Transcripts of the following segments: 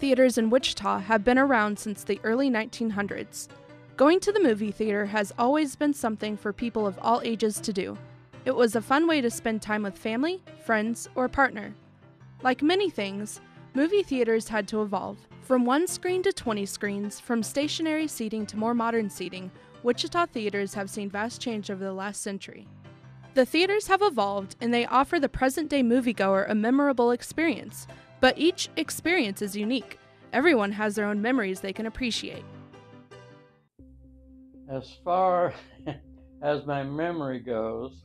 theaters in Wichita have been around since the early 1900s. Going to the movie theater has always been something for people of all ages to do. It was a fun way to spend time with family, friends, or partner. Like many things, movie theaters had to evolve. From one screen to 20 screens, from stationary seating to more modern seating, Wichita theaters have seen vast change over the last century. The theaters have evolved, and they offer the present-day moviegoer a memorable experience, but each experience is unique. Everyone has their own memories they can appreciate. As far as my memory goes,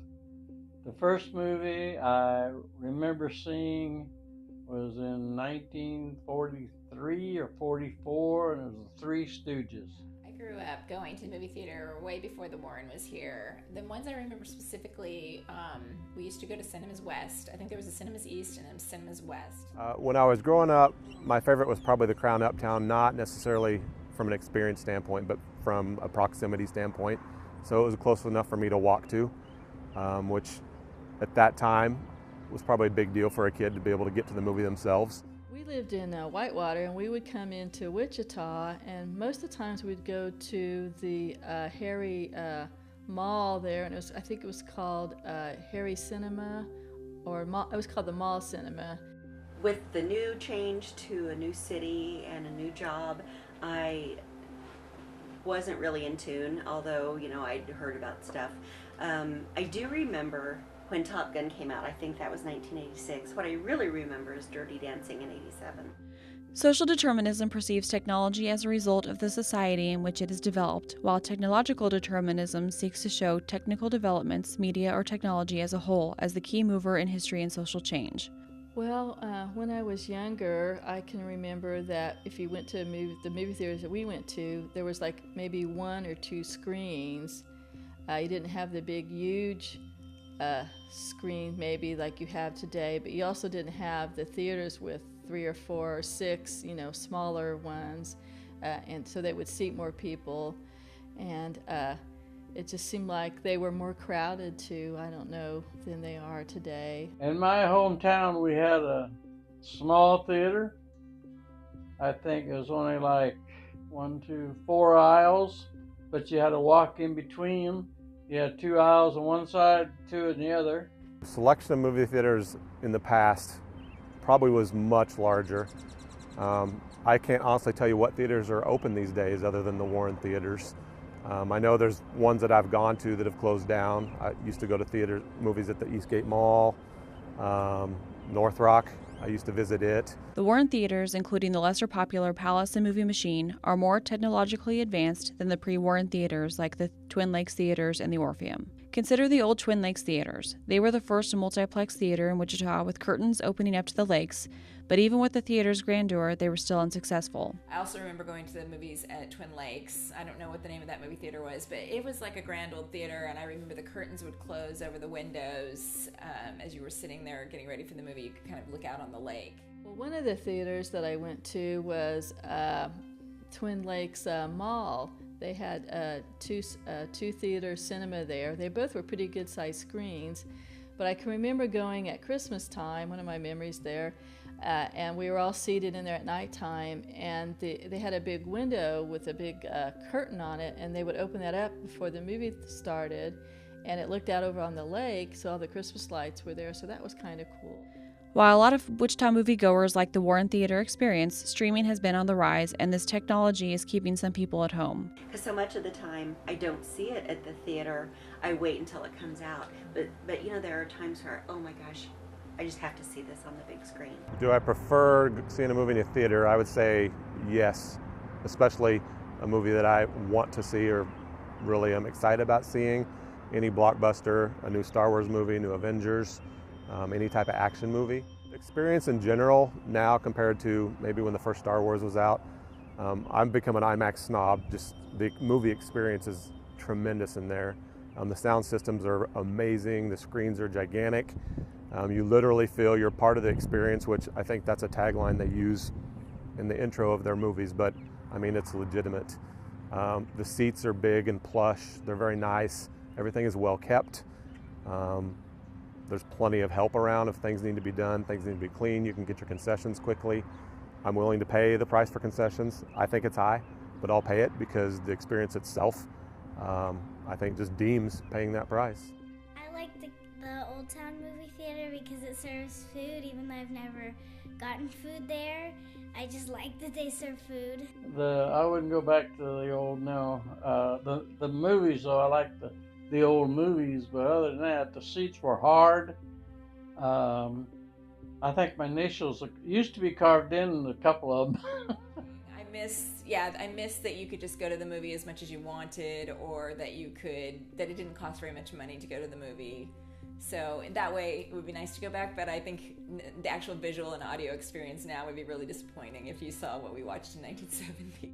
the first movie I remember seeing was in 1943 or 44, and it was The Three Stooges. I grew up going to the movie theater way before the Warren was here. The ones I remember specifically, we used to go to Cinemas West. I think there was a Cinemas East and a Cinemas West. When I was growing up, my favorite was probably the Crown Uptown, not necessarily from an experience standpoint, but from a proximity standpoint. So it was close enough for me to walk to, which at that time was probably a big deal for a kid to be able to get to the movie themselves. We lived in Whitewater, and we would come into Wichita, and most of the times we'd go to the Harry Mall there, and I think it was called Harry Cinema, or it was called the Mall Cinema. With the new change to a new city and a new job, I wasn't really in tune, although, I'd heard about stuff. I do remember when Top Gun came out. I think that was 1986. What I really remember is Dirty Dancing in 87. Social determinism perceives technology as a result of the society in which it is developed, while technological determinism seeks to show technical developments, media, or technology as a whole as the key mover in history and social change. Well, when I was younger, I can remember that if you went to the movie theaters that we went to, there was like maybe one or two screens. You didn't have the big, huge screen maybe like you have today, but you also didn't have the theaters with 3 or 4 or 6, smaller ones, and so they would seat more people, and it just seemed like they were more crowded too, I don't know, than they are today. In my hometown, we had a small theater. I think it was only like 1, 2, 4 aisles, but you had to walk in between them. You had 2 aisles on one side, 2 on the other. The selection of movie theaters in the past probably was much larger. I can't honestly tell you what theaters are open these days other than the Warren theaters. I know there's ones that I've gone to that have closed down. I used to go to movies at the Eastgate Mall, North Rock. I used to visit it. The Warren theaters, including the lesser popular Palace and Movie Machine, are more technologically advanced than the pre-Warren theaters like the Twin Lakes theaters and the Orpheum. Consider the old Twin Lakes theaters. They were the first multiplex theater in Wichita with curtains opening up to the lakes, but even with the theater's grandeur, they were still unsuccessful. I also remember going to the movies at Twin Lakes. I don't know what the name of that movie theater was, but it was like a grand old theater, and I remember the curtains would close over the windows. As you were sitting there getting ready for the movie, you could kind of look out on the lake. Well, one of the theaters that I went to was Twin Lakes Mall. They had two theater cinema there. They both were pretty good sized screens, but I can remember going at Christmas time, one of my memories there, and we were all seated in there at nighttime, and they had a big window with a big curtain on it, and they would open that up before the movie started, and it looked out over on the lake, so all the Christmas lights were there, so that was kind of cool. While a lot of Wichita moviegoers like the Warren Theater experience, streaming has been on the rise, and this technology is keeping some people at home. Because so much of the time, I don't see it at the theater. I wait until it comes out. But there are times where, oh my gosh, I just have to see this on the big screen. Do I prefer seeing a movie in a theater? I would say yes, especially a movie that I want to see or really am excited about seeing. Any blockbuster, a new Star Wars movie, new Avengers, any type of action movie. Experience in general now compared to maybe when the first Star Wars was out, I've become an IMAX snob. Just the movie experience is tremendous in there. The sound systems are amazing, the screens are gigantic. You literally feel you're part of the experience, which I think that's a tagline they use in the intro of their movies, but I mean, it's legitimate. The seats are big and plush, they're very nice, everything is well kept. There's plenty of help around if things need to be done, things need to be clean, you can get your concessions quickly. I'm willing to pay the price for concessions. I think it's high, but I'll pay it because the experience itself, I think, just deems paying that price. I like the Old Town movie theater because it serves food, even though I've never gotten food there. I just like that they serve food. I wouldn't go back to the old the movies though. I like the old movies, but other than that, the seats were hard. I think my initials used to be carved in a couple of them. I miss that you could just go to the movie as much as you wanted, or that it didn't cost very much money to go to the movie. So in that way, it would be nice to go back, but I think the actual visual and audio experience now would be really disappointing if you saw what we watched in 1970.